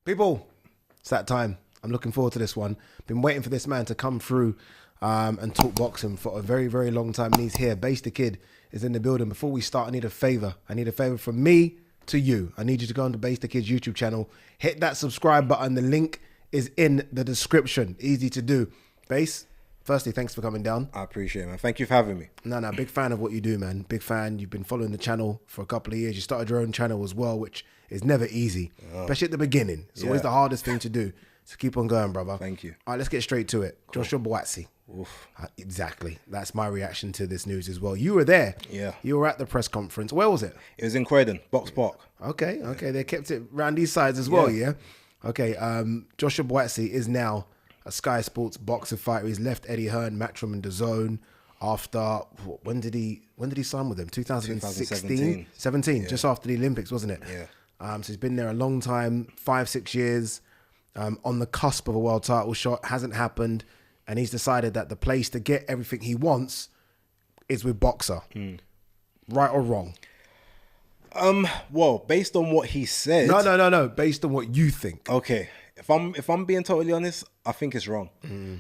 People, it's that time. I'm looking forward to this one. Been waiting for this man to come through and talk boxing for a very, very long time. And he's here. Base the Kid is in the building. Before we start, I need a favor. I need a favor from me to you. I need you to go on to Base the Kid's YouTube channel. Hit that subscribe button. The link is in the description. Easy to do. Base, firstly, thanks for coming down. I appreciate it, man. Thank you for having me. No, big fan of what you do, man. Big fan. You've been following the channel for a couple of years. You started your own channel as well, which is never easy, especially at the beginning. It's always the hardest thing to do. So keep on going, brother. Thank you. All right, let's get straight to it. Cool. Joshua Buatsi. Oof. Exactly. That's my reaction to this news as well. You were there. Yeah. You were at the press conference. Where was it? It was in Croydon, Box Park. Okay. They kept it around these sides as well, yeah? Okay, Joshua Buatsi is now a Sky Sports boxer fighter. He's left Eddie Hearn, Matchroom and DAZN after, when did he sign with them? 2016? 17, just after the Olympics, wasn't it? Yeah. So he's been there a long time, 5-6 years, on the cusp of a world title shot, hasn't happened, and he's decided that the place to get everything he wants is with boxer. Right or wrong? Well, based on what he said. No. Based on what you think. Okay. If I'm being totally honest, I think it's wrong.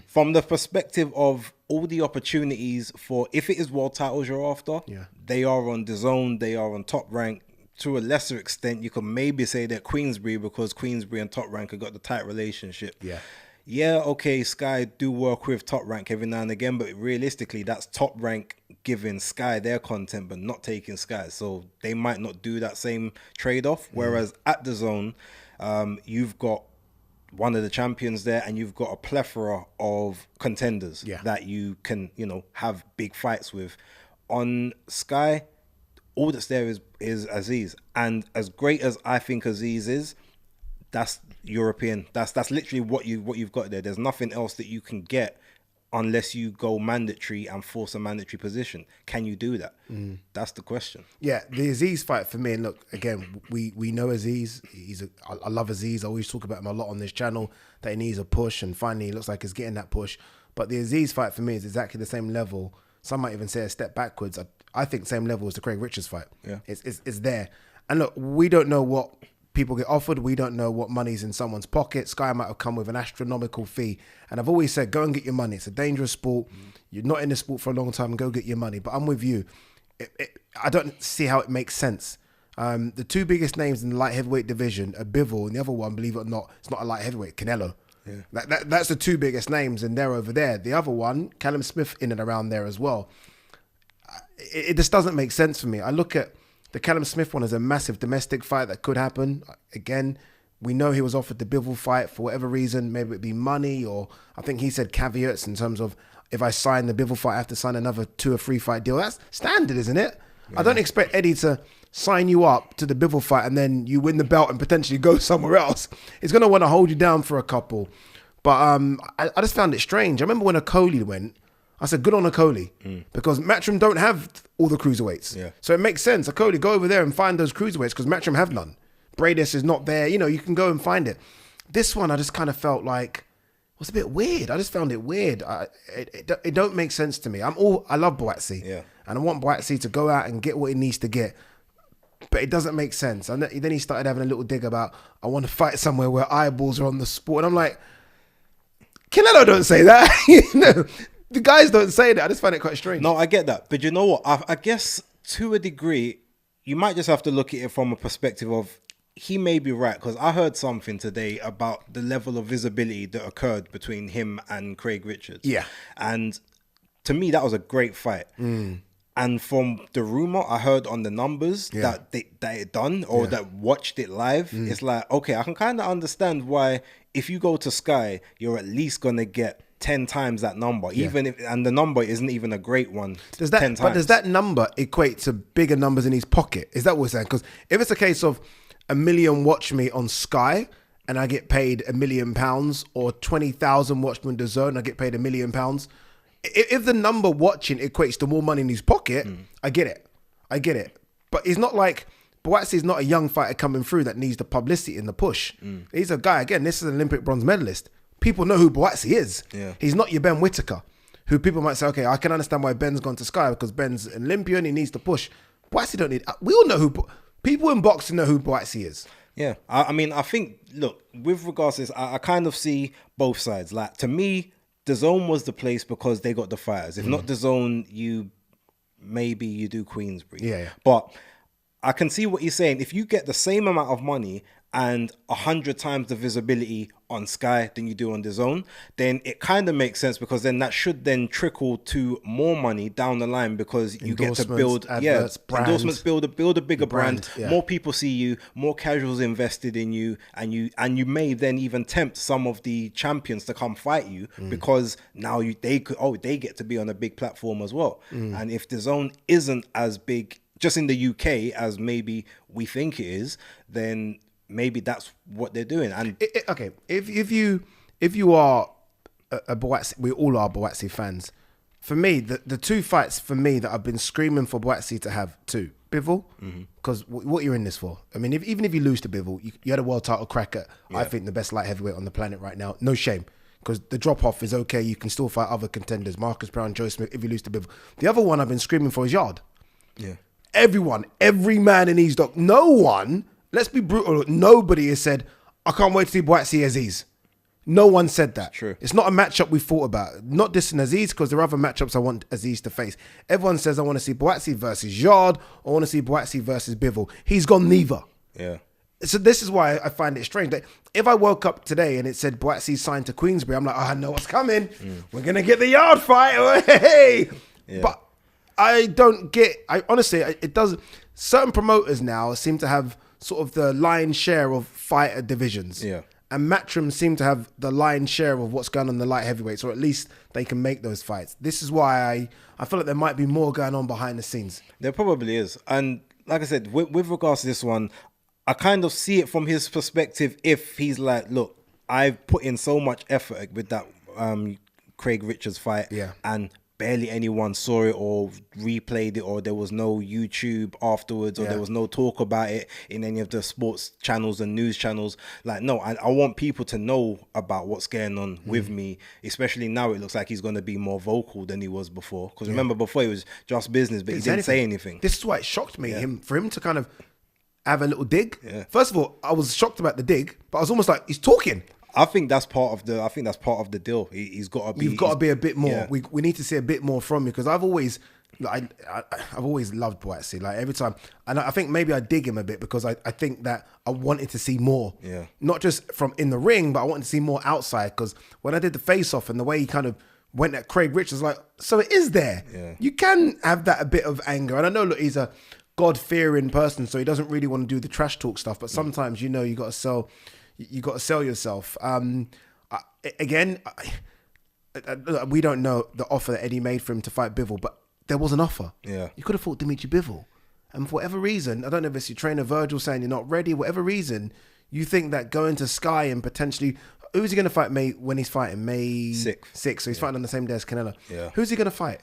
From the perspective of all the opportunities for, if it is world titles you're after, they are on DAZN, they are on Top Rank. To a lesser extent, you can maybe say that Queensbury, because Queensbury and Top Rank have got the tight relationship. Yeah, okay, Sky do work with Top Rank every now and again, but realistically, that's Top Rank giving Sky their content, but not taking Sky. So they might not do that same trade-off. Whereas at DAZN, you've got one of the champions there, and you've got a plethora of contenders that you can, have big fights with. On Sky, all that's there is Aziz, and as great as I think Aziz is, that's European. That's literally what you've got there. There's nothing else that you can get unless you go mandatory and force a mandatory position. Can you do that? That's the question. Yeah, the Aziz fight for me, and look, again, we know Aziz. I love Aziz. I always talk about him a lot on this channel, that he needs a push, and finally it looks like he's getting that push. But the Aziz fight for me is exactly the same level. Some might even say a step backwards. I think same level as the Craig Richards fight. Yeah, it's there. And look, we don't know what people get offered. We don't know what money's in someone's pocket. Sky might have come with an astronomical fee. And I've always said, go and get your money. It's a dangerous sport. You're not in the sport for a long time. Go get your money. But I'm with you. I don't see how it makes sense. The two biggest names in the light heavyweight division are Bivol, and the other one, believe it or not, it's not a light heavyweight, Canelo. Yeah. That's the two biggest names, and they're over there. The other one, Callum Smith, in and around there as well. It just doesn't make sense for me. I look at the Callum Smith one as a massive domestic fight that could happen. Again, we know he was offered the Bivol fight for whatever reason. Maybe it'd be money, or I think he said caveats in terms of, if I sign the Bivol fight, I have to sign another 2 or 3 fight deal. That's standard, isn't it? Yeah. I don't expect Eddie to sign you up to the Bivol fight and then you win the belt and potentially go somewhere else. He's going to want to hold you down for a couple. But I just found it strange. I remember when Okoli went, I said, good on Okoli, because Matchroom don't have all the cruiserweights. Yeah. So it makes sense. Okoli, go over there and find those cruiserweights, because Matchroom have none. Bradis is not there. You can go and find it. This one, I just kind of felt like, was a bit weird. I just found it weird. It don't make sense to me. I love Buatsi. Yeah. And I want Buatsi to go out and get what he needs to get. But it doesn't make sense. And then he started having a little dig about, I want to fight somewhere where eyeballs are on the sport. And I'm like, Canelo don't say that. The guys don't say that. I just find it quite strange. No, I get that. But you know what? I guess to a degree, you might just have to look at it from a perspective of, he may be right, because I heard something today about the level of visibility that occurred between him and Craig Richards. Yeah. And to me, that was a great fight. And from the rumor I heard on the numbers that it done, or that watched it live, it's like, okay, I can kind of understand why if you go to Sky, you're at least going to get 10 times that number, even if, and the number isn't even a great one. Does that number equate to bigger numbers in his pocket? Is that what we're saying? Because if it's a case of 1 million watch me on Sky and I get paid £1 million, or 20,000 watch me on DAZN and I get paid £1 million, if the number watching equates to more money in his pocket, I get it. But it's not like, Buatsi is not a young fighter coming through that needs the publicity and the push. He's a guy, again, this is an Olympic bronze medalist. People know who Buatsi is. Yeah. He's not your Ben Whittaker, who people might say, okay, I can understand why Ben's gone to Sky, because Ben's an Olympian, he needs to push. Buatsi don't need, we all know who, people in boxing know who Buatsi is. Yeah, I mean, I think, look, with regards to this, I kind of see both sides. Like, to me, DAZN was the place because they got the fighters. If not DAZN, maybe you do Queensbury. Yeah. But I can see what you're saying. If you get the same amount of money and 100 times the visibility on Sky than you do on DAZN, then it kind of makes sense, because then that should then trickle to more money down the line, because you get to build adverts, endorsements, build a bigger brand. Yeah. More people see you, more casuals invested in you, and you may then even tempt some of the champions to come fight you, because now they get to be on a big platform as well. And if DAZN isn't as big just in the UK as maybe we think it is, then maybe that's what they're doing. And okay, if you are a Buatsi, we all are Buatsi fans. For me, the two fights for me that I've been screaming for Buatsi to have, two, Bivol, because what you're in this for? I mean, even if you lose to Bivol, you had a world title crack at, I think, the best light heavyweight on the planet right now. No shame, because the drop off is okay. You can still fight other contenders, Marcus Brown, Joe Smith, if you lose to Bivol. The other one I've been screaming for is Yard. Yeah. Everyone, every man in his dog, no one, let's be brutal, nobody has said, I can't wait to see Buatsi Aziz. No one said that. True. It's not a matchup we thought about. Not dissing Aziz, because there are other matchups I want Aziz to face. Everyone says, I want to see Buatsi versus Yard, I want to see Buatsi versus Bivol. He's gone neither. Yeah. So this is why I find it strange that if I woke up today and it said Buatsi signed to Queensbury, I'm like, oh, I know what's coming. We're going to get the Yard fight. Hey! Yeah. But I don't get, honestly, it does. Certain promoters now seem to have sort of the lion's share of fighter divisions. Yeah. And Matchroom seem to have the lion's share of what's going on in the light heavyweights, or at least they can make those fights. This is why I feel like there might be more going on behind the scenes. There probably is. And like I said, with regards to this one, I kind of see it from his perspective. If he's like, look, I've put in so much effort with that Craig Richards fight, and barely anyone saw it or replayed it, or there was no YouTube afterwards, or there was no talk about it in any of the sports channels and news channels. Like, no, I want people to know about what's going on with me, especially now it looks like he's going to be more vocal than he was before. Because remember, before it was just business, but he didn't say anything. This is why it shocked me, for him to kind of have a little dig. First of all, I was shocked about the dig, but I was almost like, he's talking. I think that's part of the deal. He's got to be. You've got to be a bit more. We need to see a bit more from you, because I've always loved Buatsi. Like, every time, and I think maybe I dig him a bit because I think that I wanted to see more. Yeah. Not just from in the ring, but I wanted to see more outside. Because when I did the face off and the way he kind of went at Craig Richards, like, so it is there. Yeah. You can have that a bit of anger, and I know, look, he's a God-fearing person, so he doesn't really want to do the trash talk stuff. But sometimes, you got to sell. You got to sell yourself. We don't know the offer that Eddie made for him to fight Bivol, but there was an offer. Yeah. You could have fought Dimitri Bivol. And for whatever reason, I don't know if it's your trainer Virgil saying you're not ready, whatever reason, you think that going to Sky and potentially, who's he going to fight when he's fighting? May 6th. So he's fighting on the same day as Canelo. Yeah. Who's he going to fight?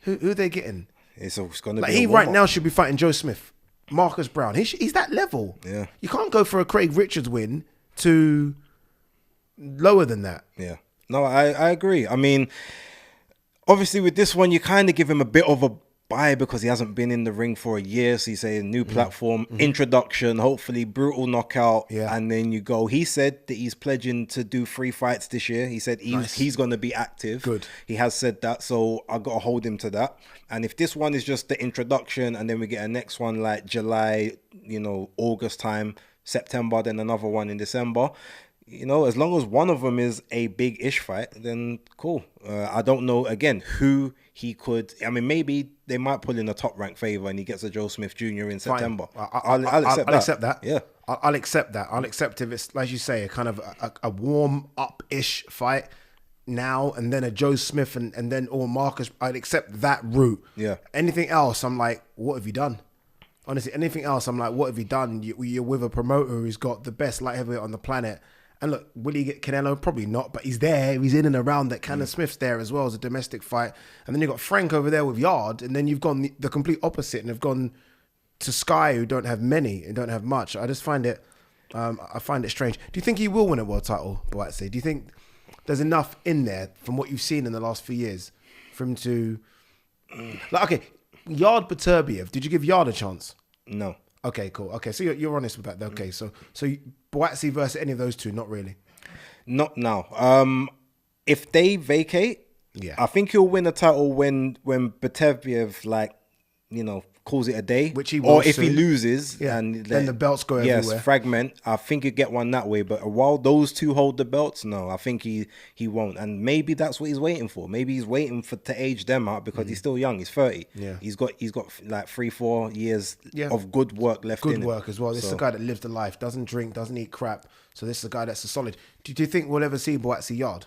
Who are they getting? It's going to like, be he right now should be fighting Joe Smith. Marcus Brown. He's that level. Yeah. You can't go for a Craig Richards win to lower than that. Yeah. No, I agree. I mean, obviously with this one, you kind of give him a bit of a bye because he hasn't been in the ring for a year. So you say a new platform, introduction, hopefully brutal knockout. Yeah. And then you go. He said that he's pledging to do 3 fights this year. He said he's going to be active. Good. He has said that. So I got to hold him to that. And if this one is just the introduction and then we get a next one like July, August time, September, then another one in December, as long as one of them is a big-ish fight, then cool. I don't know, again, who he could... I mean, maybe they might pull in a top-ranked favour and he gets a Joe Smith Jr. in September. I'll accept that. Yeah. I'll accept that. I'll accept if it's, like you say, a kind of a warm-up-ish fight now, and then a Joe Smith and then or Marcus. I'd accept that route. Yeah. Anything else, I'm like, what have you done? Honestly, anything else, I'm like, what have you done? You're with a promoter who's got the best light heavyweight on the planet. And look, will he get Canelo? Probably not, but he's there. He's in and around that. Canelo Smith's there as well as a domestic fight. And then you've got Frank over there with Yard. And then you've gone the complete opposite and have gone to Sky, who don't have many and don't have much. I just find it, I find it strange. Do you think he will win a world title, Buatsi? Do you think there's enough in there from what you've seen in the last few years for him to... Like, okay, Yard Beterbiev, did you give Yard a chance? No. Okay, cool. Okay, so you're honest with that. Okay, so Buatsi versus any of those two, not really. Not now. If they vacate, Yeah. I think he'll win a title when Bateviev, like, calls it a day. Which he will Or if soon. he loses, Yeah. and Then the belts go everywhere. fragment. I think you get one that way. But while those two hold the belts, no, I think he won't. And maybe that's what he's waiting for. Maybe he's waiting to age them out because he's still young. He's 30. Yeah. He's got like 3-4 years of good work left. Good in work him. as well. This is a guy that lives the life, doesn't drink, doesn't eat crap. So this is a guy that's a solid. Do you think we'll ever see Buatsi yard?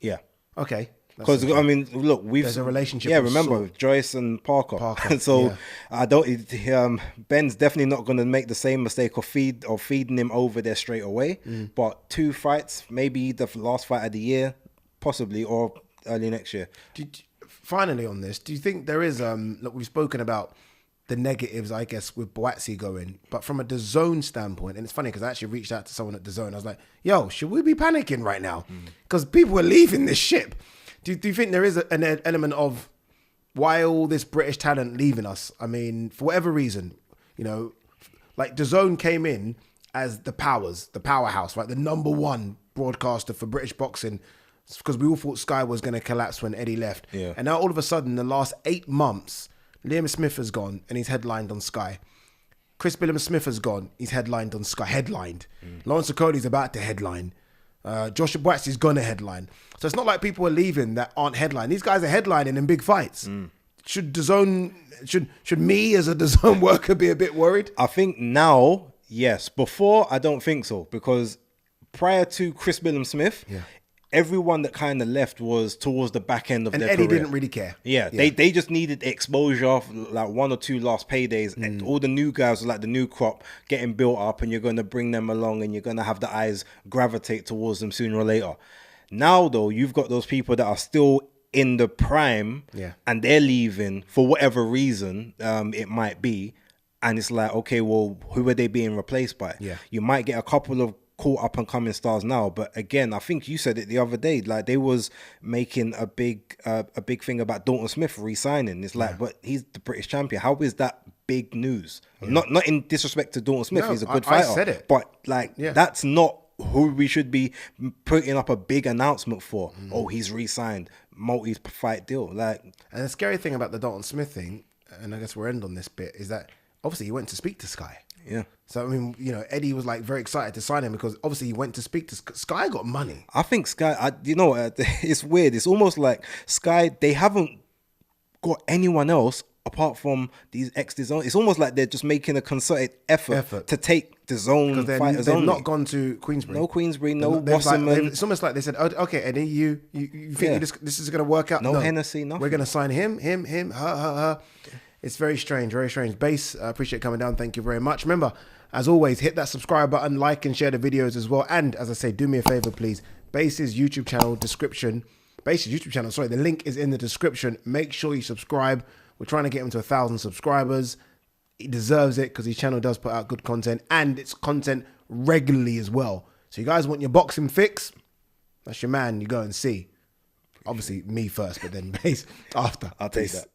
Yeah. Okay. Because I mean, look, there's a relationship. Yeah, remember Joyce and Parker. So yeah. Ben's definitely not going to make the same mistake of feeding him over there straight away. But 2 fights, maybe the last fight of the year, possibly, or early next year. Finally, on this, do you think there is? Look, we've spoken about the negatives, I guess, with Buatsi going, but from a DAZN standpoint, and it's funny because I actually reached out to someone at DAZN. I was like, "Yo, should we be panicking right now? Because people are leaving this ship." Do you think there is an element of why all this British talent leaving us? I mean, for whatever reason, like DAZN came in as the powerhouse, right? The number one broadcaster for British boxing, because we all thought Sky was going to collapse when Eddie left. Yeah. And now all of a sudden, the last 8 months, Liam Smith has gone and he's headlined on Sky. Chris Billam-Smith has gone, he's headlined on Sky. Lawrence Okone's about to headline. Joshua Buatsi's gonna headline. So it's not like people are leaving that aren't headline. These guys are headlining in big fights. Should me as a DAZN worker be a bit worried? I think now, yes. Before, I don't think so, because prior to Chris Billam-Smith, everyone that kind of left was towards the back end of their Eddie career. didn't really care. Yeah, they just needed exposure, like 1 or 2 last paydays, and all the new guys, like the new crop, getting built up, and you're going to bring them along, and you're going to have the eyes gravitate towards them sooner or later. Now, though, you've got those people that are still in the prime, and they're leaving for whatever reason it might be, and it's like, okay, well, who are they being replaced by? Yeah. You might get a couple of caught up and coming stars now, but again, I think you said it the other day, like they was making a big thing about Dalton Smith re-signing. It's like, but he's the British champion. How is that big news? Not in disrespect to Dalton Smith, he's a good fighter. I said it, but like that's not who we should be putting up a big announcement for. Oh, he's re-signed, multi-fight deal. Like, and the scary thing about the Dalton Smith thing, and I guess we'll end on this bit, is that obviously he went to speak to Sky. Yeah. So, I mean, Eddie was like very excited to sign him because obviously he went to speak to Sky, got money. I think Sky, it's weird. It's almost like Sky, they haven't got anyone else apart from these ex-DAZN. It's almost like they're just making a concerted effort to take DAZN fighters they've only. not gone to Queensbury. No Queensbury, no Wasserman. It's almost like they said, oh, okay, Eddie, you think this is going to work out? No Hennessy, nothing. We're going to sign him, her. It's very strange, very strange. Base, I appreciate coming down. Thank you very much. Remember, as always, hit that subscribe button, like and share the videos as well. And as I say, do me a favor, please. Base's YouTube channel the link is in the description. Make sure you subscribe. We're trying to get him to 1,000 subscribers. He deserves it because his channel does put out good content, and it's content regularly as well. So you guys want your boxing fix? That's your man. You go and see. Obviously me first, but then Base after. I'll take that.